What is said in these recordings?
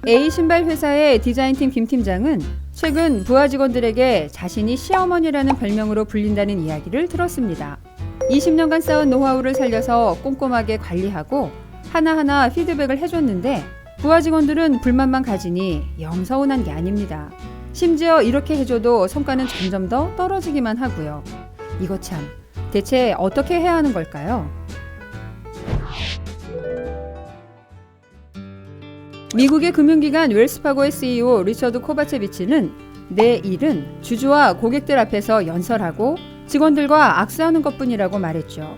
A 신발 회사의 디자인팀 김 팀장은 최근 부하 직원들에게 자신이 시어머니라는 별명으로 불린다는 이야기를 들었습니다. 20년간 쌓은 노하우를 살려서 꼼꼼하게 관리하고 하나하나 피드백을 해줬는데 부하 직원들은 불만만 가지니 영 서운한 게 아닙니다. 심지어 이렇게 해줘도 성과는 점점 더 떨어지기만 하고요. 이거 참, 대체 어떻게 해야 하는 걸까요? 미국의 금융기관 웰스파고의 CEO 리처드 코바체비치는 내 일은 주주와 고객들 앞에서 연설하고 직원들과 악수하는 것뿐이라고 말했죠.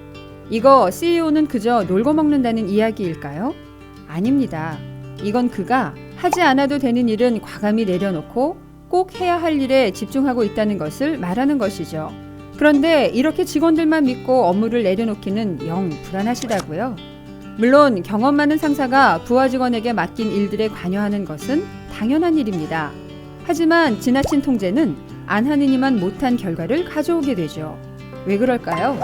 이거 CEO는 그저 놀고 먹는다는 이야기일까요? 아닙니다. 이건 그가 하지 않아도 되는 일은 과감히 내려놓고 꼭 해야 할 일에 집중하고 있다는 것을 말하는 것이죠. 그런데 이렇게 직원들만 믿고 업무를 내려놓기는 영 불안하시다고요? 물론 경험 많은 상사가 부하 직원에게 맡긴 일들에 관여하는 것은 당연한 일입니다. 하지만 지나친 통제는 안 하느니만 못한 결과를 가져오게 되죠. 왜 그럴까요?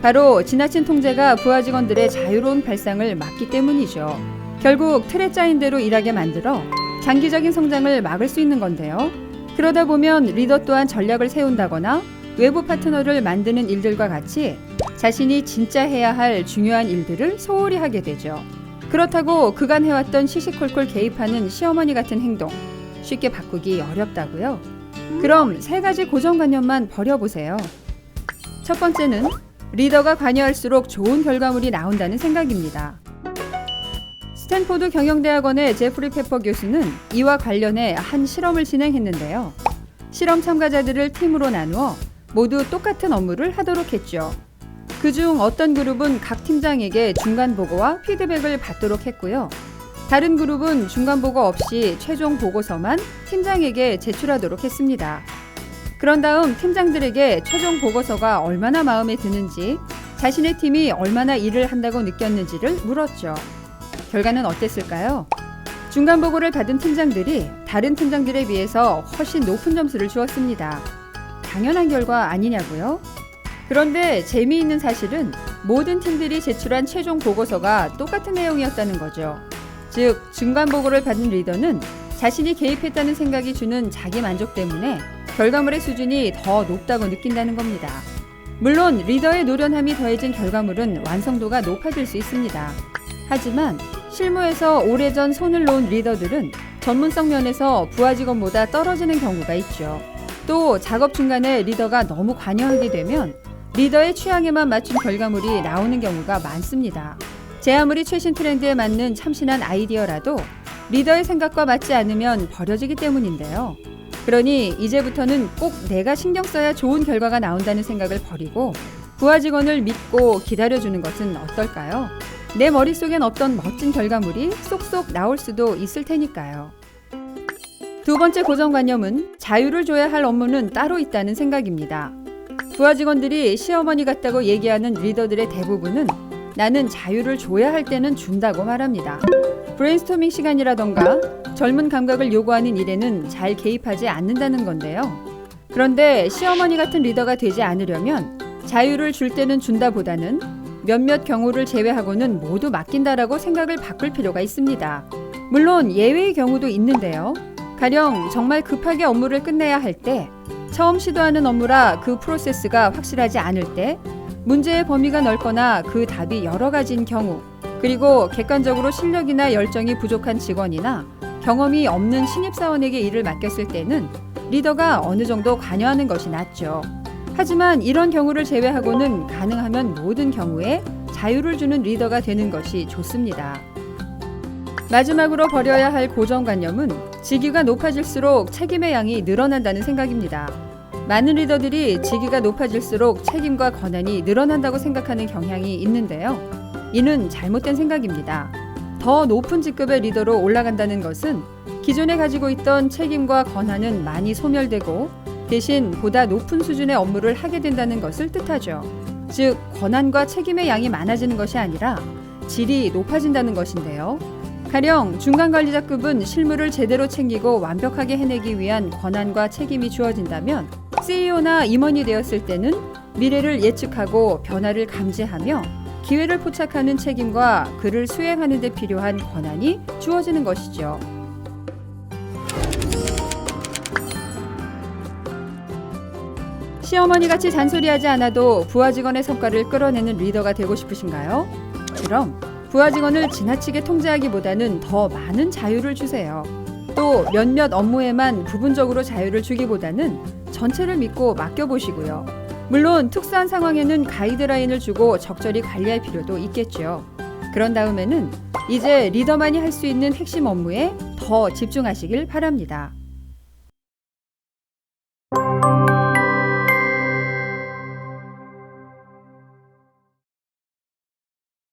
바로 지나친 통제가 부하 직원들의 자유로운 발상을 막기 때문이죠. 결국 틀에 짜인 대로 일하게 만들어 장기적인 성장을 막을 수 있는 건데요. 그러다 보면 리더 또한 전략을 세운다거나 외부 파트너를 만드는 일들과 같이 자신이 진짜 해야 할 중요한 일들을 소홀히 하게 되죠. 그렇다고 그간 해왔던 시시콜콜 개입하는 시어머니 같은 행동 쉽게 바꾸기 어렵다고요? 그럼 3가지 고정관념만 버려보세요. 첫 번째는 리더가 관여할수록 좋은 결과물이 나온다는 생각입니다. 스탠포드 경영대학원의 제프리 페퍼 교수는 이와 관련해 한 실험을 진행했는데요. 실험 참가자들을 팀으로 나누어 모두 똑같은 업무를 하도록 했죠. 그중 어떤 그룹은 각 팀장에게 중간 보고와 피드백을 받도록 했고요. 다른 그룹은 중간 보고 없이 최종 보고서만 팀장에게 제출하도록 했습니다. 그런 다음 팀장들에게 최종 보고서가 얼마나 마음에 드는지, 자신의 팀이 얼마나 일을 한다고 느꼈는지를 물었죠. 결과는 어땠을까요? 중간 보고를 받은 팀장들이 다른 팀장들에 비해서 훨씬 높은 점수를 주었습니다. 당연한 결과 아니냐고요? 그런데 재미있는 사실은 모든 팀들이 제출한 최종 보고서가 똑같은 내용이었다는 거죠. 즉, 중간 보고를 받은 리더는 자신이 개입했다는 생각이 주는 자기 만족 때문에 결과물의 수준이 더 높다고 느낀다는 겁니다. 물론 리더의 노련함이 더해진 결과물은 완성도가 높아질 수 있습니다. 하지만 실무에서 오래전 손을 놓은 리더들은 전문성 면에서 부하 직원보다 떨어지는 경우가 있죠. 또 작업 중간에 리더가 너무 관여하게 되면 리더의 취향에만 맞춘 결과물이 나오는 경우가 많습니다. 제 아무리 최신 트렌드에 맞는 참신한 아이디어라도 리더의 생각과 맞지 않으면 버려지기 때문인데요. 그러니 이제부터는 꼭 내가 신경 써야 좋은 결과가 나온다는 생각을 버리고 부하 직원을 믿고 기다려주는 것은 어떨까요? 내 머릿속엔 없던 멋진 결과물이 쏙쏙 나올 수도 있을 테니까요. 두 번째 고정관념은 자유를 줘야 할 업무는 따로 있다는 생각입니다. 부하 직원들이 시어머니 같다고 얘기하는 리더들의 대부분은 나는 자유를 줘야 할 때는 준다고 말합니다. 브레인스토밍 시간이라던가 젊은 감각을 요구하는 일에는 잘 개입하지 않는다는 건데요. 그런데 시어머니 같은 리더가 되지 않으려면 자유를 줄 때는 준다보다는 몇몇 경우를 제외하고는 모두 맡긴다라고 생각을 바꿀 필요가 있습니다. 물론 예외의 경우도 있는데요. 가령 정말 급하게 업무를 끝내야 할 때, 처음 시도하는 업무라 그 프로세스가 확실하지 않을 때, 문제의 범위가 넓거나 그 답이 여러 가지인 경우, 그리고 객관적으로 실력이나 열정이 부족한 직원이나 경험이 없는 신입사원에게 일을 맡겼을 때는 리더가 어느 정도 관여하는 것이 낫죠. 하지만 이런 경우를 제외하고는 가능하면 모든 경우에 자유를 주는 리더가 되는 것이 좋습니다. 마지막으로 버려야 할 고정관념은 직위가 높아질수록 책임의 양이 늘어난다는 생각입니다. 많은 리더들이 직위가 높아질수록 책임과 권한이 늘어난다고 생각하는 경향이 있는데요. 이는 잘못된 생각입니다. 더 높은 직급의 리더로 올라간다는 것은 기존에 가지고 있던 책임과 권한은 많이 소멸되고 대신 보다 높은 수준의 업무를 하게 된다는 것을 뜻하죠. 즉, 권한과 책임의 양이 많아지는 것이 아니라 질이 높아진다는 것인데요. 가령 중간관리자급은 실무를 제대로 챙기고 완벽하게 해내기 위한 권한과 책임이 주어진다면 CEO나 임원이 되었을 때는 미래를 예측하고 변화를 감지하며 기회를 포착하는 책임과 그를 수행하는 데 필요한 권한이 주어지는 것이죠. 시어머니같이 잔소리하지 않아도 부하 직원의 성과를 끌어내는 리더가 되고 싶으신가요? 그럼 부하 직원을 지나치게 통제하기보다는 더 많은 자유를 주세요. 또 몇몇 업무에만 부분적으로 자유를 주기보다는 전체를 믿고 맡겨보시고요. 물론 특수한 상황에는 가이드라인을 주고 적절히 관리할 필요도 있겠죠. 그런 다음에는 이제 리더만이 할 수 있는 핵심 업무에 더 집중하시길 바랍니다.